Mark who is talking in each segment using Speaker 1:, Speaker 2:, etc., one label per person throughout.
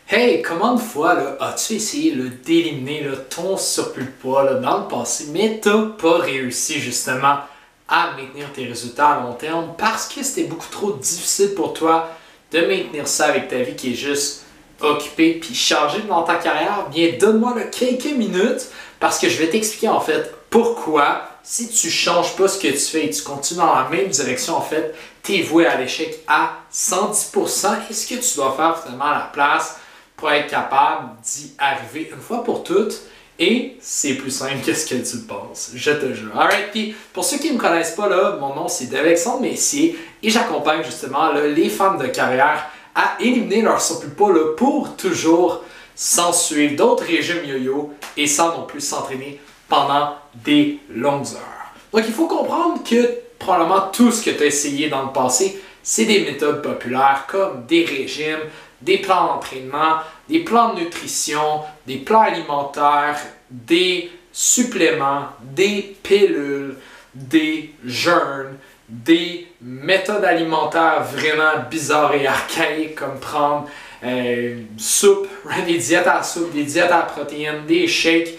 Speaker 1: Hey, combien de fois as-tu essayé d'éliminer ton surplus de poids dans le passé, mais t'as pas réussi justement à maintenir tes résultats à long terme parce que c'était beaucoup trop difficile pour toi de maintenir ça avec ta vie qui est juste occupée puis chargée dans ta carrière? Bien, donne-moi quelques minutes parce que je vais t'expliquer en fait pourquoi si tu changes pas ce que tu fais et tu continues dans la même direction, en fait, tu es voué à l'échec à 110% et ce que tu dois faire finalement à la place pour être capable d'y arriver une fois pour toutes. Et c'est plus simple que ce que tu penses, je te jure. Alright, puis pour ceux qui ne me connaissent pas, mon nom c'est Alexandre Messier et j'accompagne justement les femmes de carrière à éliminer leur surplus de poids pour toujours sans suivre d'autres régimes yo-yo et sans non plus s'entraîner pendant des longues heures. Donc il faut comprendre que probablement tout ce que tu as essayé dans le passé, c'est des méthodes populaires comme des régimes, des plans d'entraînement, des plans de nutrition, des plans alimentaires, des suppléments, des pilules, des jeûnes, des méthodes alimentaires vraiment bizarres et archaïques comme prendre soupe, des diètes à soupe, des diètes à protéines, des shakes.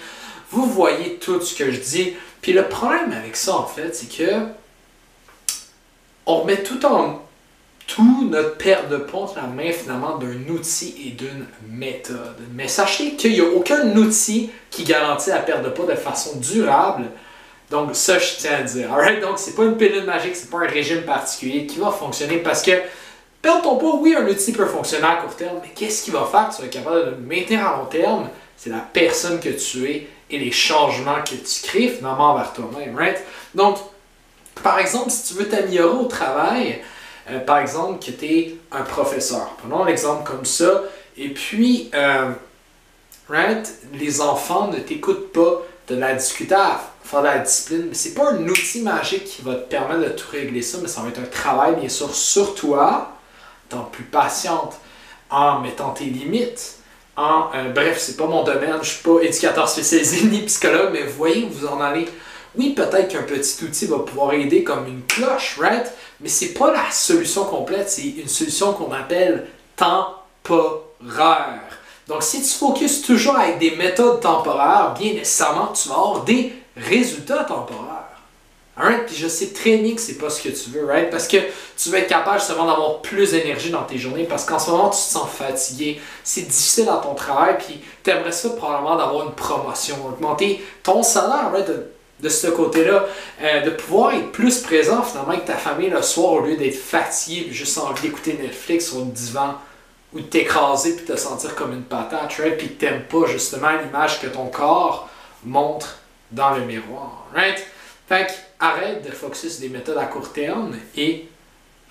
Speaker 1: Vous voyez tout ce que je dis. Puis le problème avec ça, en fait, c'est que on remet tout notre perte de poids entre la main finalement d'un outil et d'une méthode. Mais sachez qu'il n'y a aucun outil qui garantit la perte de poids de façon durable. Donc ça, je tiens à le dire. Alright? Donc c'est pas une pilule magique, c'est pas un régime particulier qui va fonctionner parce que perdre ton poids, oui, un outil peut fonctionner à court terme, mais qu'est-ce qui va faire que tu vas être capable de le maintenir à long terme? C'est la personne que tu es et les changements que tu crées finalement envers toi-même. Right? Donc, par exemple, si tu veux t'améliorer au travail, par exemple, que tu es un professeur. Prenons l'exemple comme ça. Et puis, les enfants ne t'écoutent pas. Tu as de la difficulté à faire de la discipline. Mais ce n'est pas un outil magique qui va te permettre de tout régler ça, mais ça va être un travail, bien sûr, sur toi, en étant plus patiente, en mettant tes limites. Bref, c'est pas mon domaine, je ne suis pas éducateur spécialisé ni psychologue, mais vous voyez où vous en allez. Oui, peut-être qu'un petit outil va pouvoir aider comme une cloche, right? Mais c'est pas la solution complète, c'est une solution qu'on appelle temporaire. Donc, si tu focuses toujours avec des méthodes temporaires, bien nécessairement, tu vas avoir des résultats temporaires. Alright? Puis je sais très bien que c'est pas ce que tu veux, right? Parce que tu vas être capable justement d'avoir plus d'énergie dans tes journées parce qu'en ce moment, tu te sens fatigué. C'est difficile dans ton travail, puis tu aimerais ça probablement d'avoir une promotion, augmenter ton salaire, right? De ce côté-là, de pouvoir être plus présent finalement avec ta famille le soir au lieu d'être fatigué et juste envie d'écouter Netflix sur le divan ou de t'écraser puis de te sentir comme une patate, right? Puis que t'aimes pas justement l'image que ton corps montre dans le miroir, right? Fait que arrête de focus sur des méthodes à court terme et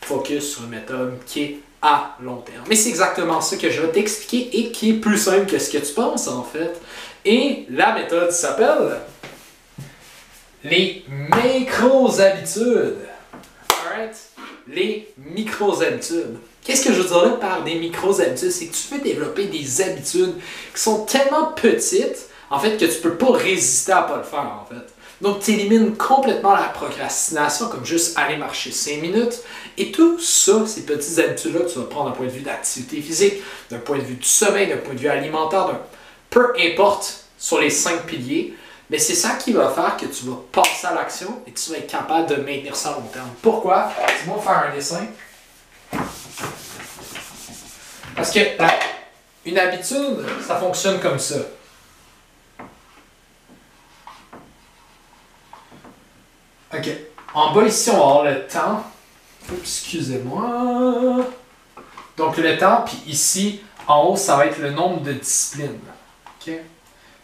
Speaker 1: focus sur une méthode qui est à long terme. Mais c'est exactement ça que je vais t'expliquer et qui est plus simple que ce que tu penses en fait. Et la méthode s'appelle les micro-habitudes. Alright? Les micro-habitudes. Qu'est-ce que je veux dire là par des micro-habitudes? C'est que tu peux développer des habitudes qui sont tellement petites, en fait, que tu ne peux pas résister à ne pas le faire, en fait. Donc, tu élimines complètement la procrastination, comme juste aller marcher 5 minutes. Et tout ça, ces petites habitudes-là, tu vas prendre d'un point de vue d'activité physique, d'un point de vue du sommeil, d'un point de vue alimentaire, peu importe sur les 5 piliers. Mais c'est ça qui va faire que tu vas passer à l'action et que tu vas être capable de maintenir ça à long terme. Pourquoi? Dis-moi faire un dessin. Parce que une habitude, ça fonctionne comme ça. OK. En bas ici, on va avoir le temps. Excusez-moi. Donc le temps, puis ici, en haut, ça va être le nombre de disciplines. OK?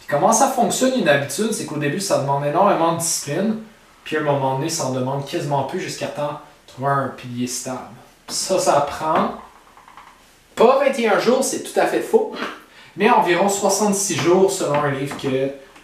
Speaker 1: Comment ça fonctionne une habitude, c'est qu'au début, ça demande énormément de discipline, puis à un moment donné, ça en demande quasiment plus jusqu'à temps de trouver un pilier stable. Ça prend pas 21 jours, c'est tout à fait faux, mais environ 66 jours selon un livre que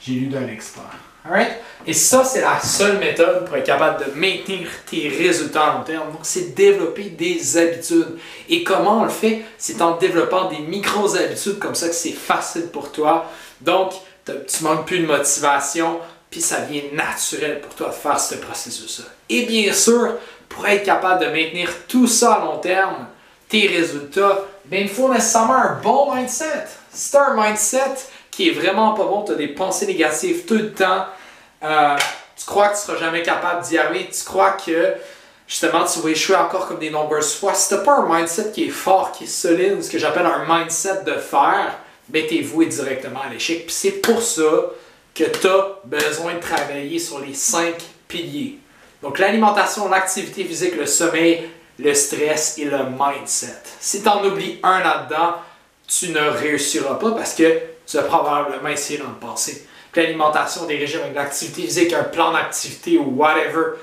Speaker 1: j'ai lu d'un expert. Alright? Et ça, c'est la seule méthode pour être capable de maintenir tes résultats à long terme. Donc, c'est développer des habitudes. Et comment on le fait? C'est en développant des micro-habitudes comme ça que c'est facile pour toi. Donc, tu manques plus de motivation, puis ça devient naturel pour toi de faire ce processus-là. Et bien sûr, pour être capable de maintenir tout ça à long terme, tes résultats, bien, il faut nécessairement un bon mindset. Si tu as un mindset qui est vraiment pas bon, tu as des pensées négatives tout le temps, tu crois que tu ne seras jamais capable d'y arriver, tu crois que justement tu vas échouer encore comme des nombreuses fois. Si tu n'as pas un mindset qui est fort, qui est solide, ce que j'appelle un mindset de fer, ben tu es voué directement à l'échec. Puis c'est pour ça que tu as besoin de travailler sur les 5 piliers. Donc l'alimentation, l'activité physique, le sommeil, le stress et le mindset. Si tu en oublies un là-dedans, tu ne réussiras pas parce que tu as probablement essayé dans le passé. L'alimentation, des régimes avec l'activité physique, un plan d'activité ou whatever.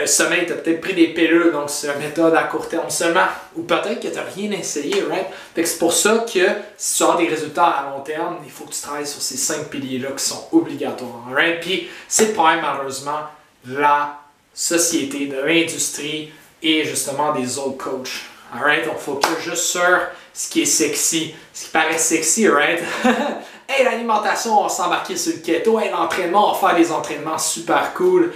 Speaker 1: Sommeil, tu as peut-être pris des pilules, donc c'est une méthode à court terme seulement. Ou peut-être que tu n'as rien essayé, right? C'est pour ça que si tu as des résultats à long terme, il faut que tu travailles sur ces 5 piliers-là qui sont obligatoires. Right? Puis c'est pas malheureusement la société, de l'industrie et justement des autres coachs. Alright? On focus juste sur ce qui est sexy, ce qui paraît sexy, right? Hey, l'alimentation, on va s'embarquer sur le keto. Hey, l'entraînement, on va faire des entraînements super cool.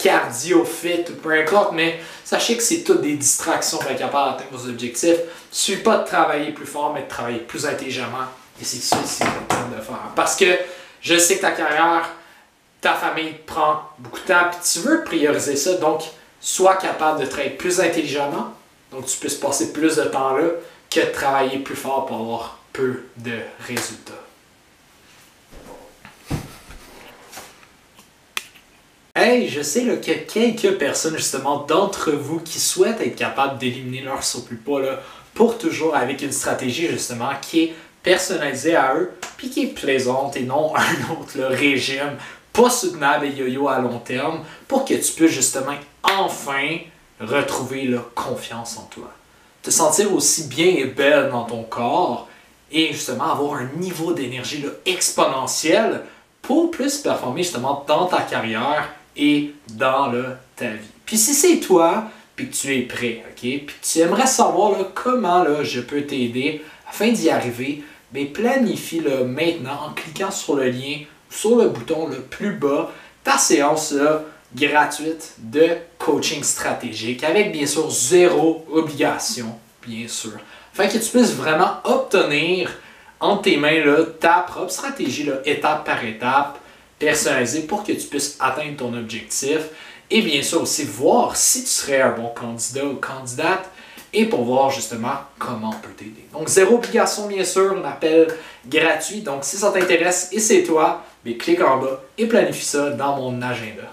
Speaker 1: Cardio, fit, peu importe, mais sachez que c'est toutes des distractions pour être capable d'atteindre vos objectifs. Il ne suffit pas de travailler plus fort, mais de travailler plus intelligemment. Et c'est ça ici qu'on est en train de faire. Parce que je sais que ta carrière, ta famille prend beaucoup de temps, puis tu veux prioriser ça, donc sois capable de travailler plus intelligemment, donc tu puisses passer plus de temps là, que de travailler plus fort pour avoir peu de résultats. Hey, je sais qu'il y a quelques personnes justement d'entre vous qui souhaitent être capables d'éliminer leur surplus de poids là, pour toujours avec une stratégie justement qui est personnalisée à eux puis qui est plaisante et non un autre là, régime pas soutenable et yo-yo à long terme pour que tu puisses justement enfin retrouver la confiance en toi. Te sentir aussi bien et belle dans ton corps et justement avoir un niveau d'énergie là, exponentiel pour plus performer justement dans ta carrière et dans ta vie. Puis si c'est toi, puis que tu es prêt, ok, puis tu aimerais savoir là, comment là, je peux t'aider afin d'y arriver, bien planifie là, maintenant en cliquant sur le lien, sur le bouton le plus bas, ta séance là, gratuite de coaching stratégique avec bien sûr 0 obligation, bien sûr, afin que tu puisses vraiment obtenir entre tes mains là, ta propre stratégie là, étape par étape, personnalisé pour que tu puisses atteindre ton objectif et bien sûr aussi voir si tu serais un bon candidat ou candidate et pour voir justement comment on peut t'aider. Donc 0 obligation bien sûr, un appel gratuit. Donc si ça t'intéresse et c'est toi, bien, clique en bas et planifie ça dans mon agenda.